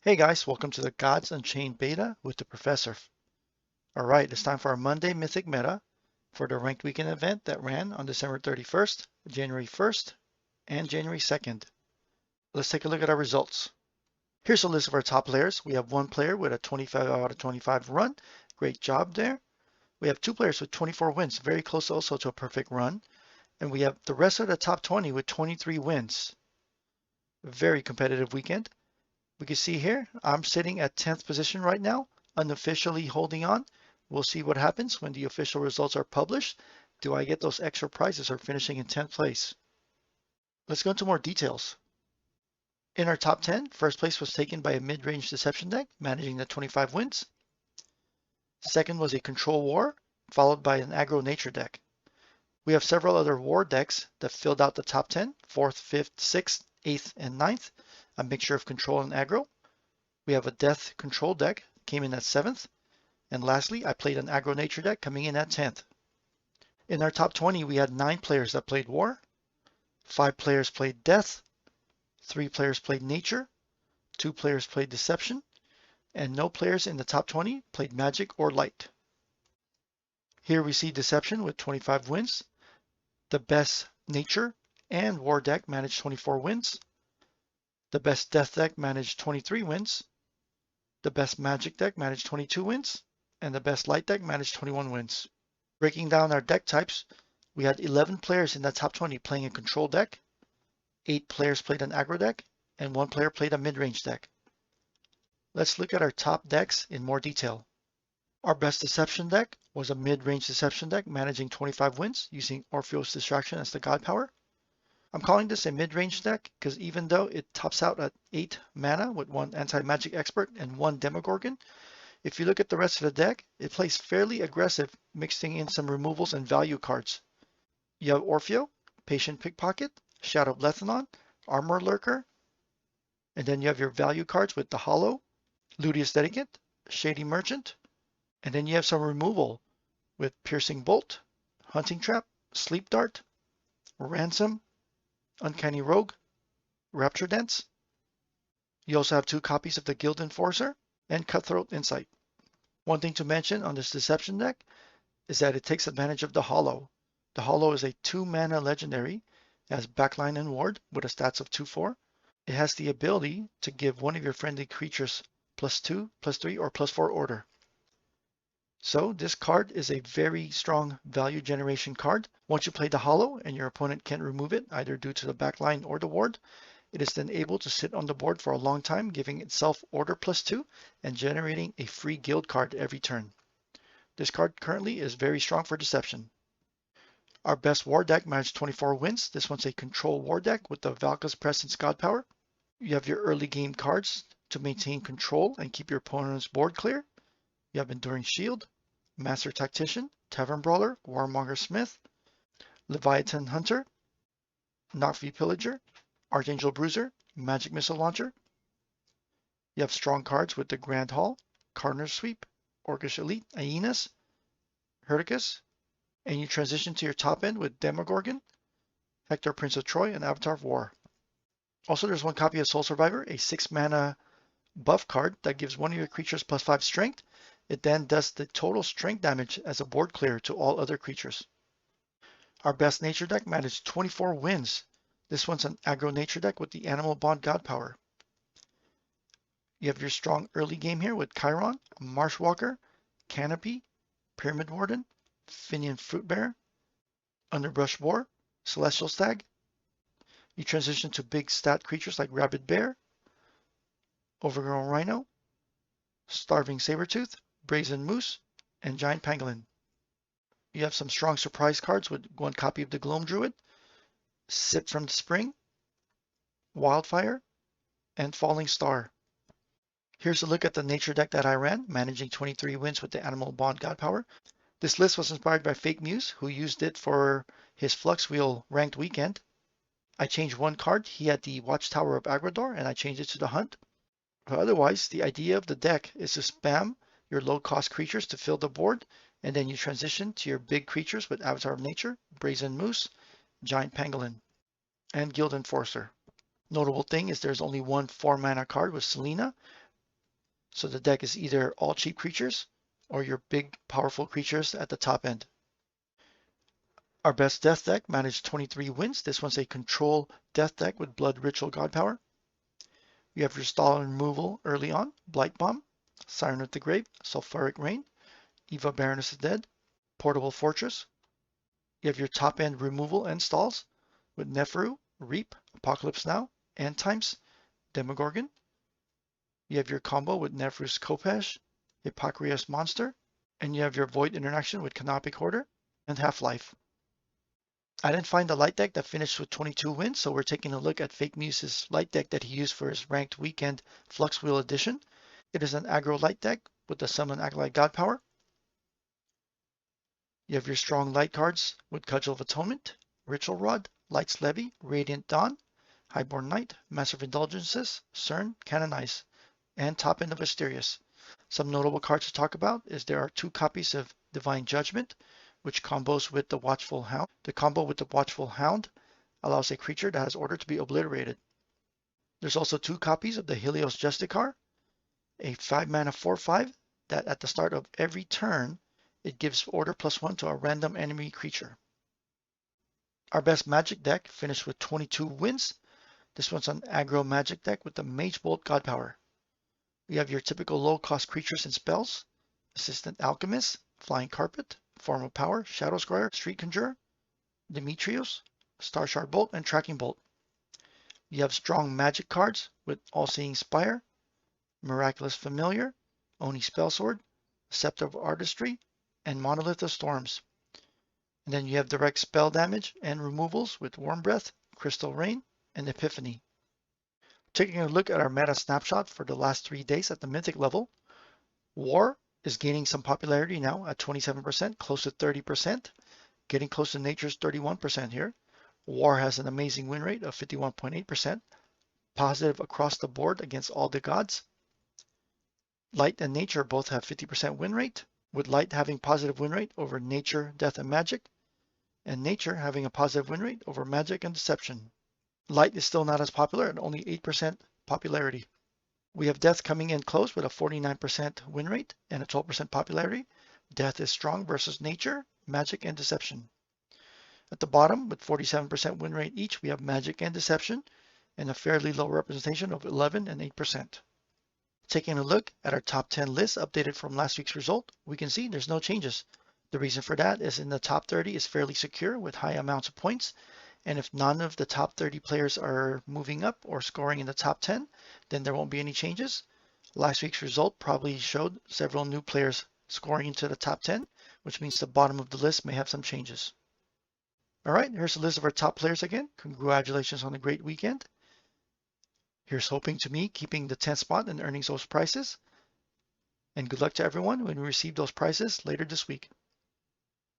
Hey guys, welcome to the Gods Unchained beta with the TheProfesserf. Alright, it's time for our Monday Mythic meta for the ranked weekend event that ran on December 31st, January 1st, and January 2nd. Let's take a look at our results. Here's a list of our top players. We have one player with a 25 out of 25 run. Great job there. We have two players with 24 wins, very close also to a perfect run. And we have the rest of the top 20 with 23 wins. Very competitive weekend. We can see here, I'm sitting at 10th position right now, unofficially holding on. We'll see what happens when the official results are published. Do I get those extra prizes or finishing in 10th place? Let's go into more details. In our top 10, first place was taken by a mid-range deception deck, managing the 25 wins. Second was a control war, followed by an aggro nature deck. We have several other war decks that filled out the top 10, 4th, 5th, 6th, 8th, and 9th, a mixture of control and aggro. We have a death control deck, came in at 7th. And lastly, I played an aggro nature deck coming in at 10th. In our top 20, we had 9 players that played war, 5 players played death, 3 players played nature, 2 players played deception, and no players in the top 20 played magic or light. Here we see deception with 25 wins. The best nature and war deck managed 24 wins. The best death deck managed 23 wins. The best magic deck managed 22 wins. And the best light deck managed 21 wins. Breaking down our deck types, we had 11 players in the top 20 playing a control deck, 8 players played an aggro deck, and 1 player played a mid-range deck. Let's look at our top decks in more detail. Our best deception deck was a mid-range deception deck managing 25 wins using Orpheus Distraction as the god power. I'm calling this a mid-range deck because even though it tops out at 8 mana with 1 anti-magic expert and 1 Demogorgon, if you look at the rest of the deck, it plays fairly aggressive, mixing in some removals and value cards. You have Orfeo, Patient Pickpocket, Shadow Blethanon, Armor Lurker, and then you have your value cards with the Hollow, Ludius Dedicant, Shady Merchant, and then you have some removal with Piercing Bolt, Hunting Trap, Sleep Dart, Ransom, Uncanny Rogue, Rapture Dance. You also have 2 copies of the Guild Enforcer and Cutthroat Insight. One thing to mention on this deception deck is that it takes advantage of the Hollow. The Hollow is a 2-mana legendary, it has backline and ward with a stats of 2/4. It has the ability to give one of your friendly creatures +2, +3, or +4 order. So this card is a very strong value generation card. Once you play the Hollow and your opponent can't remove it, either due to the backline or the ward, it is then able to sit on the board for a long time, giving itself order +2 and generating a free guild card every turn. This card currently is very strong for deception. Our best war deck managed 24 wins. This one's a control war deck with the Valka's Presence god power. You have your early game cards to maintain control and keep your opponent's board clear. You have Enduring Shield, Master Tactician, Tavern Brawler, Warmonger Smith, Leviathan Hunter, Noctvi Pillager, Archangel Bruiser, Magic Missile Launcher. You have strong cards with the Grand Hall, Cardinal Sweep, Orcish Elite, Aenas, Herticus, and you transition to your top end with Demogorgon, Hector Prince of Troy, and Avatar of War. Also, there's 1 copy of Soul Survivor, a 6-mana buff card that gives one of your creatures +5 strength. It then does the total strength damage as a board clear to all other creatures. Our best nature deck managed 24 wins. This one's an aggro nature deck with the Animal Bond god power. You have your strong early game here with Chiron, Marshwalker, Canopy, Pyramid Warden, Finian Fruitbearer, Underbrush Boar, Celestial Stag. You transition to big stat creatures like Rabid Bear, Overgrown Rhino, Starving Sabertooth, Brazen Moose, and Giant Pangolin. You have some strong surprise cards with 1 copy of the Gloam Druid, Sip from the Spring, Wildfire, and Falling Star. Here's a look at the nature deck that I ran, managing 23 wins with the Animal Bond god power. This list was inspired by Fake Muse, who used it for his Flux Wheel ranked weekend. I changed 1 card. He had the Watchtower of Agrador, and I changed it to the Hunt. But otherwise, the idea of the deck is to spam your low-cost creatures to fill the board, and then you transition to your big creatures with Avatar of Nature, Brazen Moose, Giant Pangolin, and Guild Enforcer. Notable thing is there's only 1 4-mana card with Selena, So the deck is either all cheap creatures or your big, powerful creatures at the top end. Our best death deck managed 23 wins. This one's a control death deck with Blood Ritual God Power. You have your stall and removal early on, Blight Bomb, Siren of the Grave, Sulfuric Rain, Eva Baroness of Dead, Portable Fortress. You have your top end removal and stalls with Neferu, Reap, Apocalypse Now, End Times, Demogorgon. You have your combo with Neferu's Khopesh, Hippocrates Monster, and you have your Void interaction with Canopic Hoarder and Half-Life. I didn't find the light deck that finished with 22 wins, so we're taking a look at Fake Muse's light deck that he used for his ranked weekend Flux Wheel edition. It is an aggro light deck with the Summon Acolyte God Power. You have your strong light cards with Cudgel of Atonement, Ritual Rod, Light's Levy, Radiant Dawn, Highborn Knight, Master of Indulgences, CERN, Canonize, and top end of Asterius. Some notable cards to talk about is there are 2 copies of Divine Judgment, which combos with the Watchful Hound. The combo with the Watchful Hound allows a creature that has order to be obliterated. There's also 2 copies of the Helios Justicar, a 5-mana 4/5 that at the start of every turn, it gives order +1 to a random enemy creature. Our best Magic deck finished with 22 wins. This one's an aggro Magic deck with the Mage Bolt God Power. We have your typical low-cost creatures and spells, Assistant Alchemist, Flying Carpet, Form of Power, Shadow Scryer, Street Conjurer, Demetrios, Star Shard Bolt, and Tracking Bolt. You have strong Magic cards with All-Seeing Spire, Miraculous Familiar, Oni Spellsword, Scepter of Artistry, and Monolith of Storms. And then you have direct spell damage and removals with Warm Breath, Crystal Rain, and Epiphany. Taking a look at our meta snapshot for the last 3 days at the Mythic level, War is gaining some popularity now at 27%, close to 30%, getting close to Nature's 31% here. War has an amazing win rate of 51.8%, positive across the board against all the gods. Light and Nature both have 50% win rate, with Light having positive win rate over Nature, Death, and Magic, and Nature having a positive win rate over Magic and Deception. Light is still not as popular at only 8% popularity. We have Death coming in close with a 49% win rate and a 12% popularity. Death is strong versus Nature, Magic, and Deception. At the bottom, with 47% win rate each, we have Magic and Deception, and a fairly low representation of 11 and 8%. Taking a look at our top 10 list updated from last week's result, we can see there's no changes. The reason for that is in the top 30 is fairly secure with high amounts of points. And if none of the top 30 players are moving up or scoring in the top 10, then there won't be any changes. Last week's result probably showed several new players scoring into the top 10, which means the bottom of the list may have some changes. All right, here's the list of our top players again. Congratulations on a great weekend. Here's hoping to me keeping the 10th spot and earning those prizes. And good luck to everyone when we receive those prizes later this week.